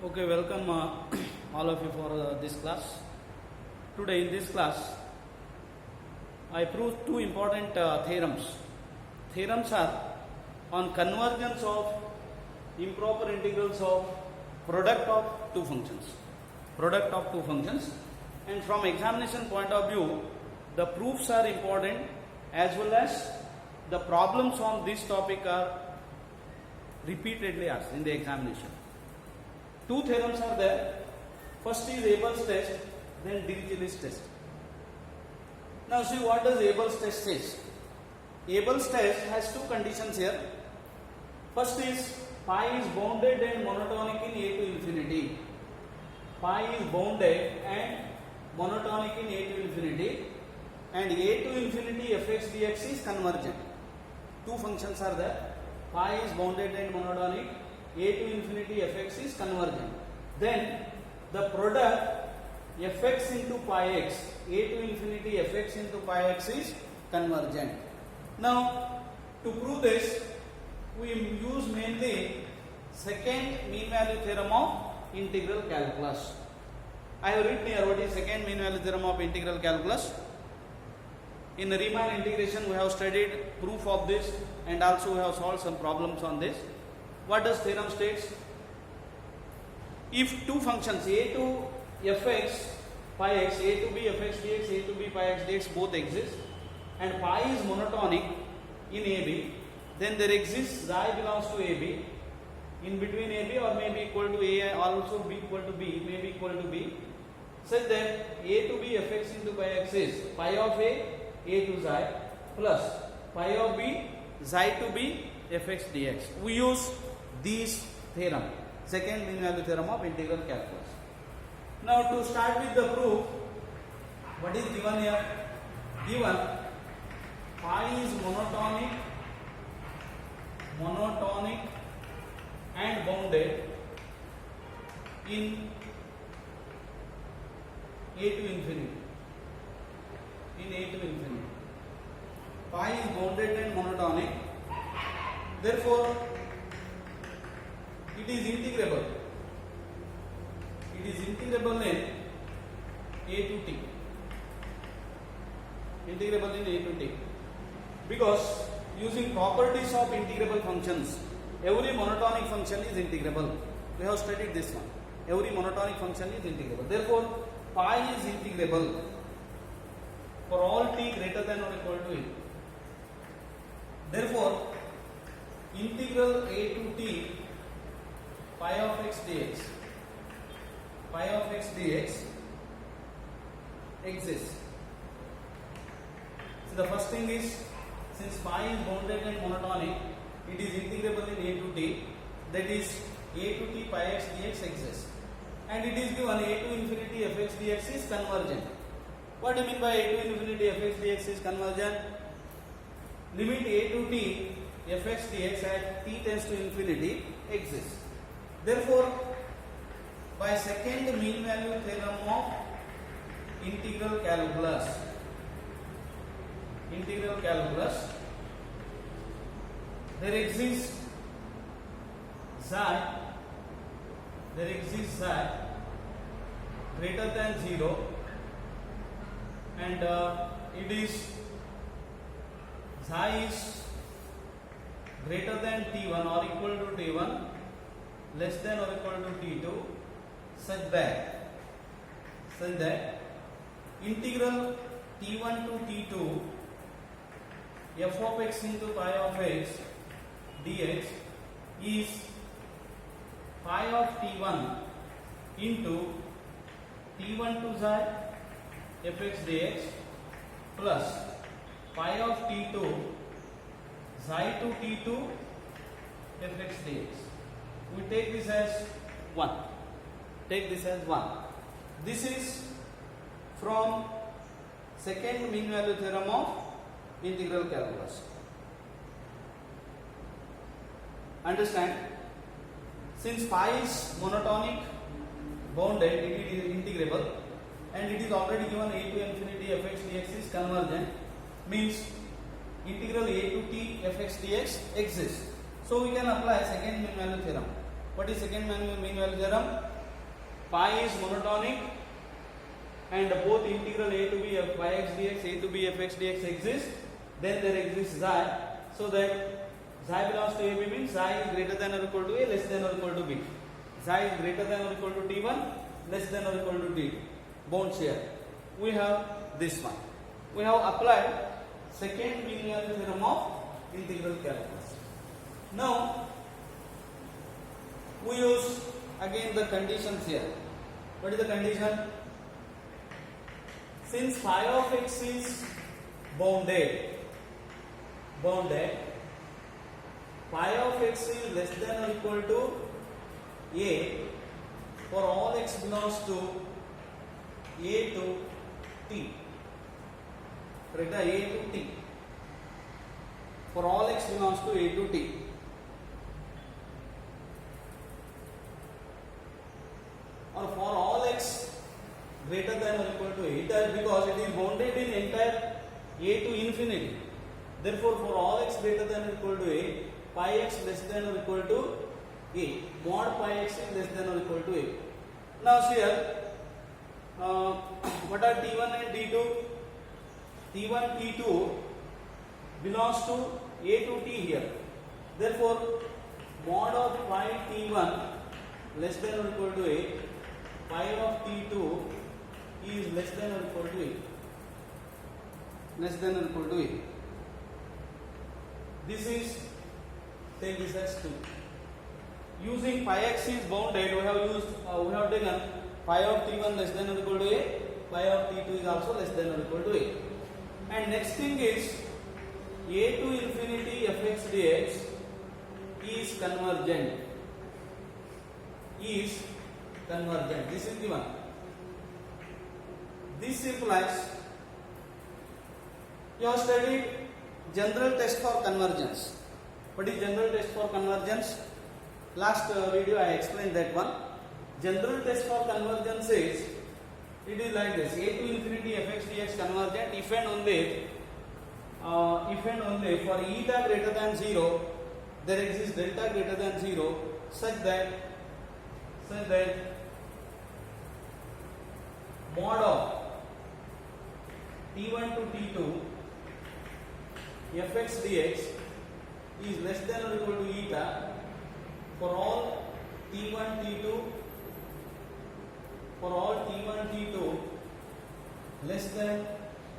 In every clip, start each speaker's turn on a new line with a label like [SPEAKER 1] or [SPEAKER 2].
[SPEAKER 1] Okay, welcome all of you for this class. Today in this class, I proved two important theorems. Theorems are on convergence of improper integrals of product of two functions. Product of two functions. And from examination point of view, the proofs are important as well as the problems on this topic are repeatedly asked in the examination. Two theorems are there. First is Abel's test, then Dirichlet's test. Now see what does Abel's test says. Abel's test has two conditions here. First is pi is bounded and monotonic in a to infinity. Pi is bounded and monotonic in a to infinity, and a to infinity fx dx is convergent. Two functions are there. Pi is bounded and monotonic, a to infinity fx is convergent. Then the product fx into pi x, a to infinity fx into pi x is convergent. Now to prove this, we use mainly second mean value theorem of integral calculus. I have written here what is second mean value theorem of integral calculus. In the Riemann integration we have studied proof of this and also we have solved some problems on this. What does theorem states? If two functions a to fx pi x, a to b fx dx, a to b pi x dx both exist and pi is monotonic in AB, then there exists xi belongs to AB, in between AB or may be equal to A, also be equal to B, may be equal to B, such that a to b fx into pi x is pi of a to xi plus pi of b, xi to b fx dx. We use these theorem, second mean value theorem of integral calculus. Now to start with the proof, what is given here? Given pi is monotonic and bounded in a to infinity. In a to infinity. Pi is bounded and monotonic. Therefore, it is integrable. It is integrable in a to t. Integrable in a to t. Because using properties of integrable functions, every monotonic function is integrable. We have studied this one. Every monotonic function is integrable. Therefore, pi is integrable for all t greater than or equal to a. Therefore, integral a to t pi of x dx exists. So the first thing is, since pi is bounded and monotonic, it is integrable in a to t, that is a to t pi x dx exists. And it is given a to infinity fx dx is convergent. What do you mean by a to infinity fx dx is convergent? Limit a to t fx dx at t tends to infinity exists. Therefore, by second mean value theorem of integral calculus, there exists xi greater than 0 and it is xi is greater than t1 or equal to t1, less than or equal to t2, such that integral t1 to t2 f of x into pi of x dx is pi of t1 into t1 to xi fx dx plus pi of t2 xi to t2 fx dx. We take this as 1. This is from second mean value theorem of integral calculus. Understand? Since pi is monotonic, bounded, it is integrable, and it is already given a to infinity fx dx is convergent, means integral a to t fx dx exists. So we can apply second mean value theorem. What is second mean value theorem? Pi is monotonic and both integral a to b of pi x dx, a to b f x dx exist. Then there exists xi, so that xi belongs to ab means xi is greater than or equal to a, less than or equal to b. Xi is greater than or equal to t1, less than or equal to t2. Bounds here. We have this one. We have applied second mean value theorem of integral calculus. Now we use again the conditions here. What is the condition? Since phi of x is bounded, phi of x is less than or equal to a for all x belongs to a to t. Correct? A to t. For all x belongs to a to t. Or for all x greater than or equal to a, because it is bounded in entire a to infinity. Therefore, for all x greater than or equal to a, pi x less than or equal to a. Mod pi x is less than or equal to a. Now see here, what are t1 and t2? t1, t2 belongs to a to t here. Therefore, mod of pi t1 less than or equal to a, pi of t2 is less than or equal to a. Less than or equal to a. This is, take this as 2. Using pi x is bounded, we have taken pi of t1 less than or equal to a, pi of t2 is also less than or equal to a. And next thing is a to infinity fx dx is convergent. This is given. This implies you have studied general test for convergence. What is general test for convergence? Last video I explained that one. General test for convergence is, it is like this: a to infinity fx dx convergent if and only for eta greater than 0 there exists delta greater than 0 such that mod of t1 to t2 fx dx is less than or equal to eta for all t1 t2 less than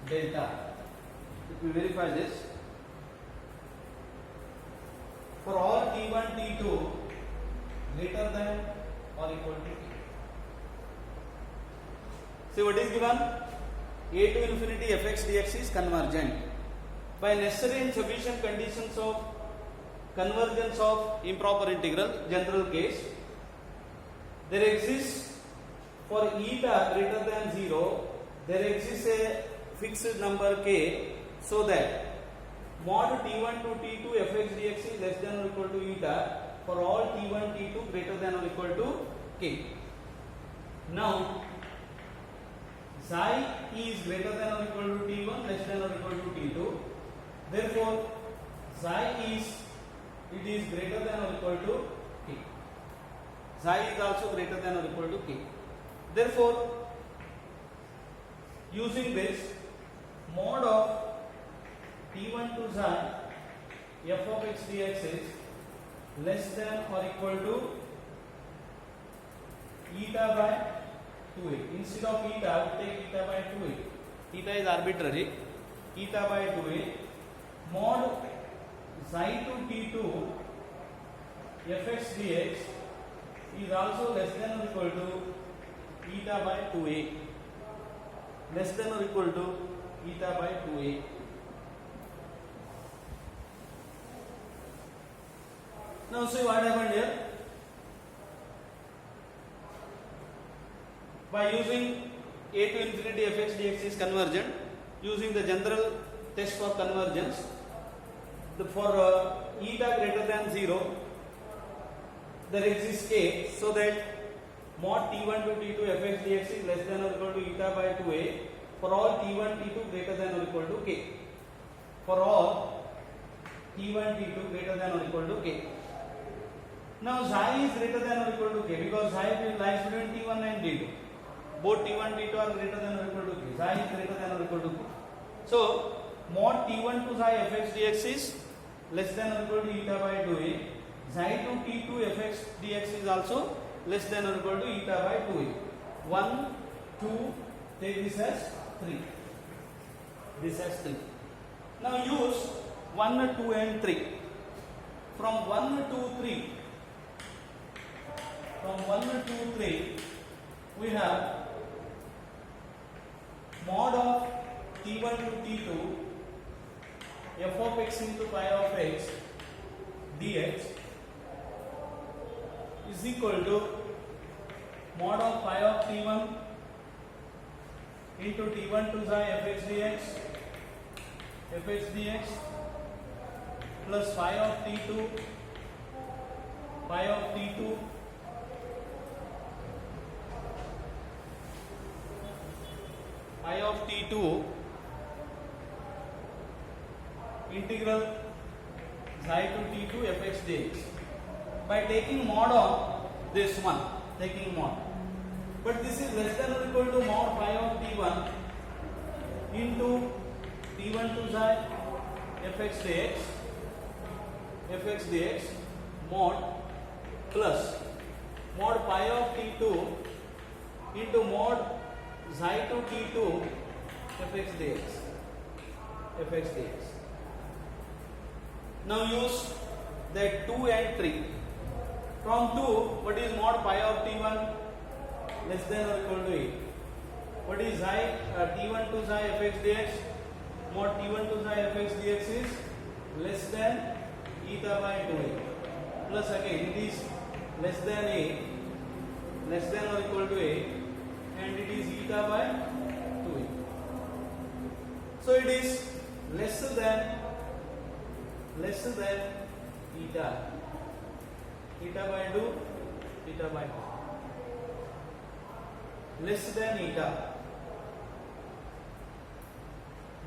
[SPEAKER 1] delta. Let me verify this. For all t1 t2 greater than or equal to t. See what is given? A to infinity fx dx is convergent. By necessary and sufficient conditions of convergence of improper integral, general case, there exists for eta greater than 0, there exists a fixed number k, so that mod t1 to t2 fx dx is less than or equal to eta for all t1 t2 greater than or equal to k. Now psi is greater than or equal to t1 less than or equal to t2. Therefore, psi is greater than or equal to k. Psi is also greater than or equal to k. Therefore, using this, mod of t1 to psi f of x dx is less than or equal to eta by 2a. Instead of eta, we take eta by 2a. Eta is arbitrary. Eta by 2a. Mod psi to t2 fx dx is also less than or equal to eta by 2a. Less than or equal to eta by 2a. Now see what happened here. By using a to infinity fx dx is convergent, using the general test for convergence, for eta greater than 0 there exists k, so that mod t1 to t2 fx dx is less than or equal to eta by 2a for all t1 t2 greater than or equal to k. For all t1 t2 greater than or equal to k. Now xi is greater than or equal to k because xi lies between t1 and t2. Both t1 t2 are greater than or equal to k. Xi is greater than or equal to k. So mod t1 to xi fx dx is less than or equal to eta by 2a. Xi to t2 fx dx is also less than or equal to eta by 2a. 1, 2, take this as 3. This as 3. Now use 1, 2 and 3. From 1 to 3, from 1 to 3, we have mod of t1 to t2 f of x into pi of x dx is equal to mod of pi of t1 into t1 to xi fx dx plus phi of t2 pi of t2 pi of t2 integral xi to t2 fx dx by taking mod on this one, taking mod. But this is less than or equal to mod pi of t1 into t1 to xi fx dx mod plus mod pi of t2 into mod xi to t2 fx dx. Now use that 2 and 3. From 2, what is mod pi of t1 less than or equal to 8? What is xi t1 to xi fx dx? Mod t1 to xi fx dx is less than eta by 2a. Plus again it is less than a, less than or equal to a, and it is eta by 2a. So it is less than eta. Eta by 2, eta by 2. Less than eta.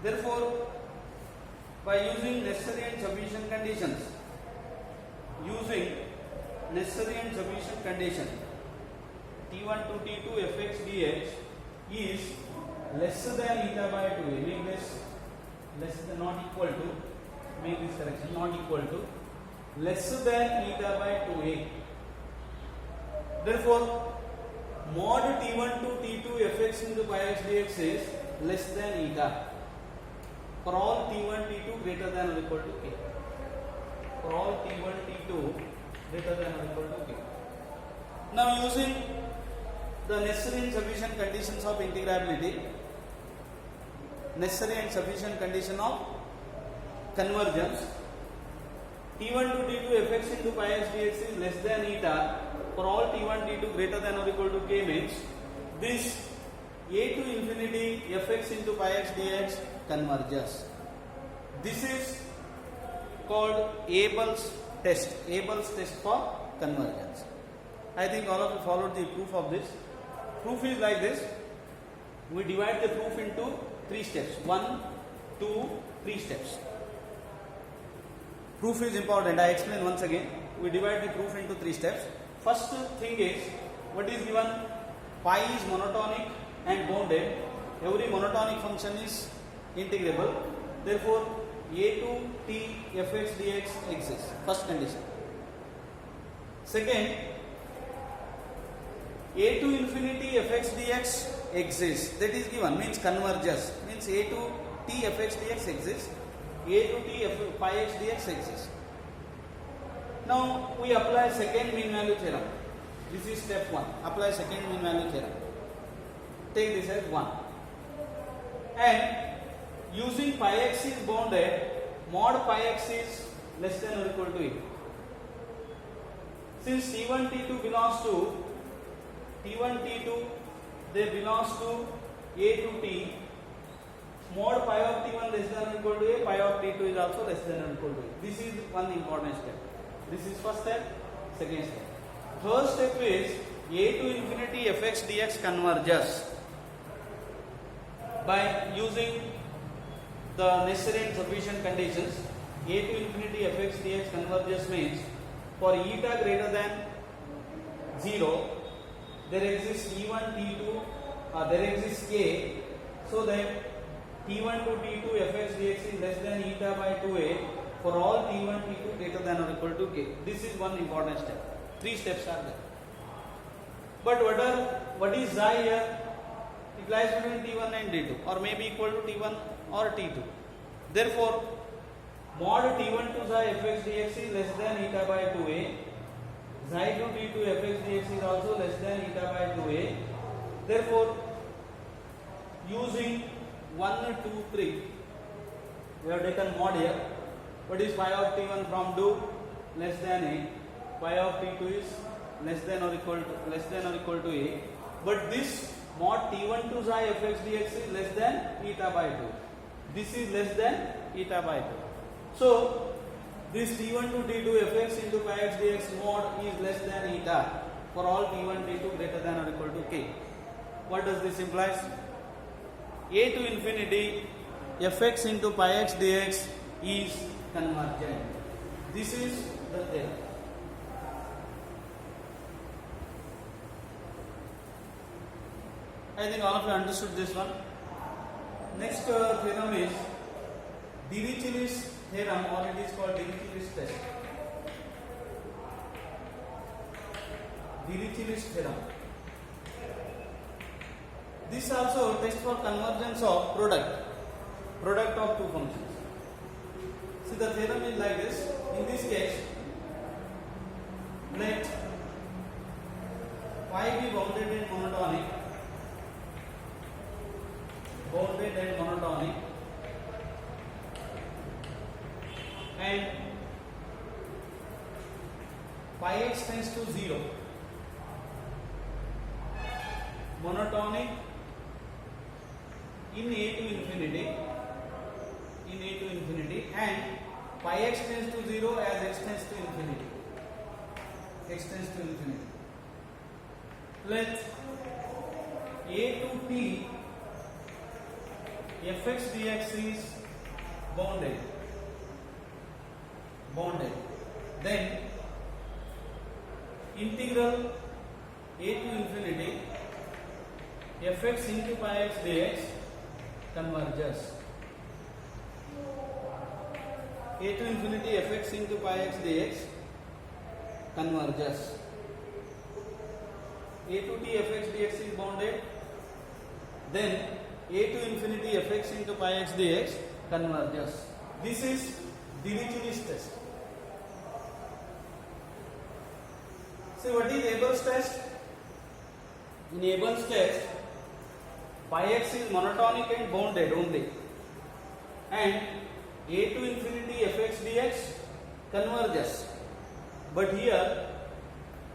[SPEAKER 1] Therefore, by using necessary and sufficient conditions, t1 to t2 fx dx is less than eta by 2a. Make this less than, not equal to, make this correction, not equal to, less than eta by 2a. Therefore, mod t1 to t2 fx into pi x dx is less than eta for all t1 t2 greater than or equal to k. For all t1 t2 greater than or equal to k. Now using the necessary and sufficient conditions of integrability, necessary and sufficient condition of convergence, t1 to t2 fx into pi x dx is less than eta for all t1 t2 greater than or equal to k means this a to infinity fx into pi x dx converges. This is called Abel's test. Abel's test for convergence. I think all of you followed the proof of this. Proof is like this. We divide the proof into 3 steps. 1, 2, 3 steps. Proof is important. I explain once again. We divide the proof into 3 steps. First thing is, what is given? Pi is monotonic and bounded. Every monotonic function is integrable. Therefore, a to t fx dx exists. First condition. Second, a to infinity fx dx exists. That is given, means converges. Means a to t fx dx exists. A to t pi x dx exists. Now we apply second mean value theorem. This is step 1. Apply second mean value theorem. Take this as 1. And using pi x is bounded, mod pi x is less than or equal to 8. Since t1 t2 belongs to t1 t2, they belongs to a to t, mod pi of t1 less than or equal to a, pi of t2 is also less than or equal to a. This is one important step. This is first step, second step. Third step is a to infinity fx dx converges by using the necessary and sufficient conditions. A to infinity fx dx converges means for eta greater than 0, there exists T1, T2, there exists K, so that T1 to T2 fx dx is less than eta by 2a for all T1, T2 greater than or equal to K. This is one important step. 3 steps are there. But what is xi here? It lies between T1 and T2, or may be equal to T1 or T2. Therefore, mod T1 to xi fx dx is less than eta by 2a. Xi to T2 fx dx is also less than eta by 2a. Therefore, using 1, 2, 3, we have taken mod here. What is phi of T1 from 2? Less than a. Phi of T2 is less than or equal to a. But this mod T1 to xi fx dx is less than eta by 2. This is less than eta by 2. So, this T1 to T2 fx into pi x dx mod is less than eta for all T1, T2 greater than or equal to K. What does this imply? A to infinity fx into pi x dx is convergent. This is the theorem. I think all of you understood this one. Next theorem is Dirichlet's theorem, or it is called Dirichlet's test. Dirichlet's theorem. This also tests for convergence of product of two functions. See, the theorem is like this. In this case, let phi be bounded and monotonic, and pi x tends to 0, monotonic in a to infinity, and pi x tends to 0 as x tends to infinity. Let a to t fx dx is bounded. Then integral a to infinity fx into pi x dx converges. A to infinity fx into pi x dx converges. A to t fx dx is bounded. Then a to infinity fx into pi x dx converges. This is Dirichlet's test. See, what is Abel's test? In Abel's test, pi x is monotonic and bounded only, and a to infinity fx dx converges. But here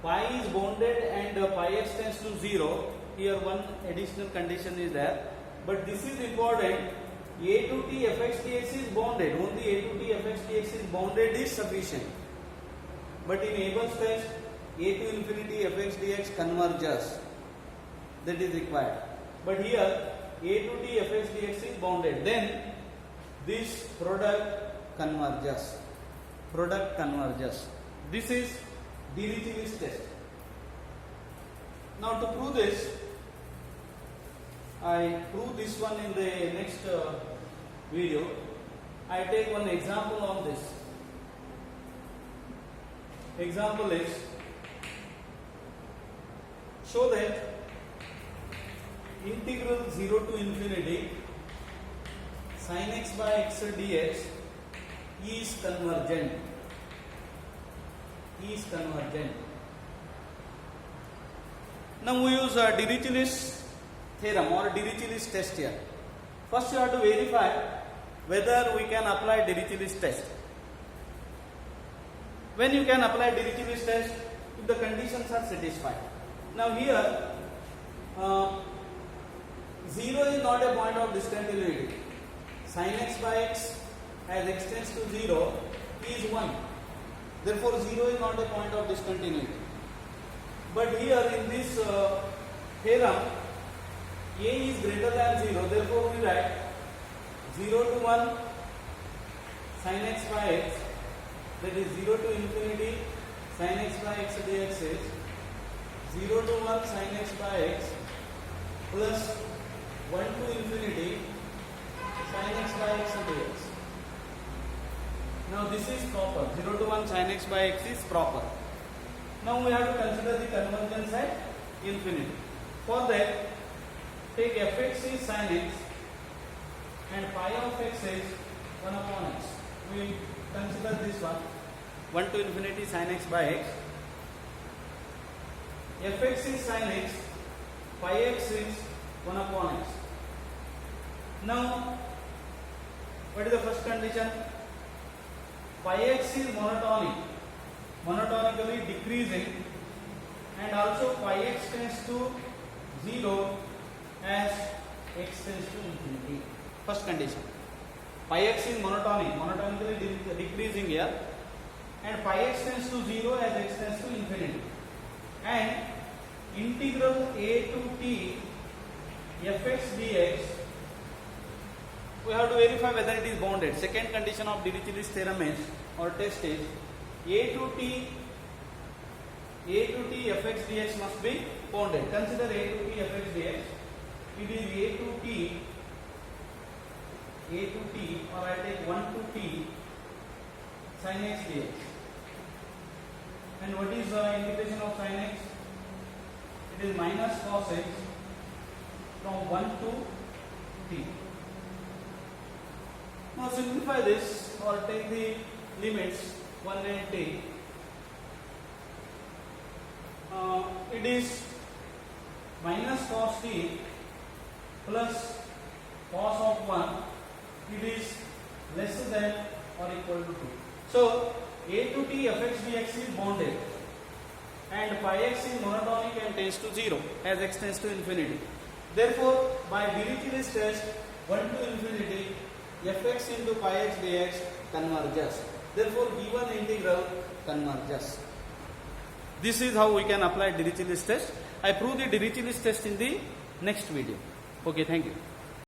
[SPEAKER 1] pi is bounded and pi x tends to 0. Here one additional condition is there, but this is important. A to t fx dx is bounded. Only a to t fx dx is bounded is sufficient. But in Abel's test, a to infinity fx dx converges. That is required. But here a to t fx dx is bounded. Then this product converges. This is Dirichlet's test. Now, to prove this, I prove this one in the next video. I take one example on this. Example is, show that integral 0 to infinity sin x by x dx is convergent. Now we use Dirichlet's theorem or Dirichlet's test here. First you have to verify whether we can apply Dirichlet's test. When you can apply Dirichlet's test, if the conditions are satisfied. Now here 0 is not a point of discontinuity. Sin x by x as x tends to 0 is 1. Therefore 0 is not a point of discontinuity. But here in this theorem, a is greater than 0. Therefore we write 0 to 1 sin x by x, that is 0 to infinity sin x by x dx is 0 to 1 sin x by x plus 1 to infinity sin x by x dx. Now this is proper. 0 to 1 sin x by x is proper. Now we have to consider the convergence at infinity. For that, take fx is sin x and phi of x is 1 upon x. We consider this one. 1 to infinity sin x by x. Fx is sin x, phi x is 1 upon x. Now, what is the first condition? Phi x is monotonic, monotonically decreasing, and also phi x tends to 0 as x tends to infinity. First condition. Phi x is monotonic, monotonically decreasing here, and phi x tends to 0 as x tends to infinity. And integral a to t fx dx, we have to verify whether it is bounded. Second condition of Dirichlet's theorem is, or test is, a to t fx dx must be bounded. Consider a to t fx dx. It is a to t, or I take 1 to t sin x dx. And what is the integration of sin x? It is minus cos x from 1 to t. Now simplify this, or take the limits 1 and t. It is minus cos t plus cos of 1. It is less than or equal to 2. So a to t fx dx is bounded, and phi x is monotonic and tends to 0 as x tends to infinity. Therefore, by Dirichlet's test, 1 to infinity fx into pi x dx converges. Therefore, given integral converges. This is how we can apply Dirichlet's test. I prove the Dirichlet's test in the next video. Okay, thank you.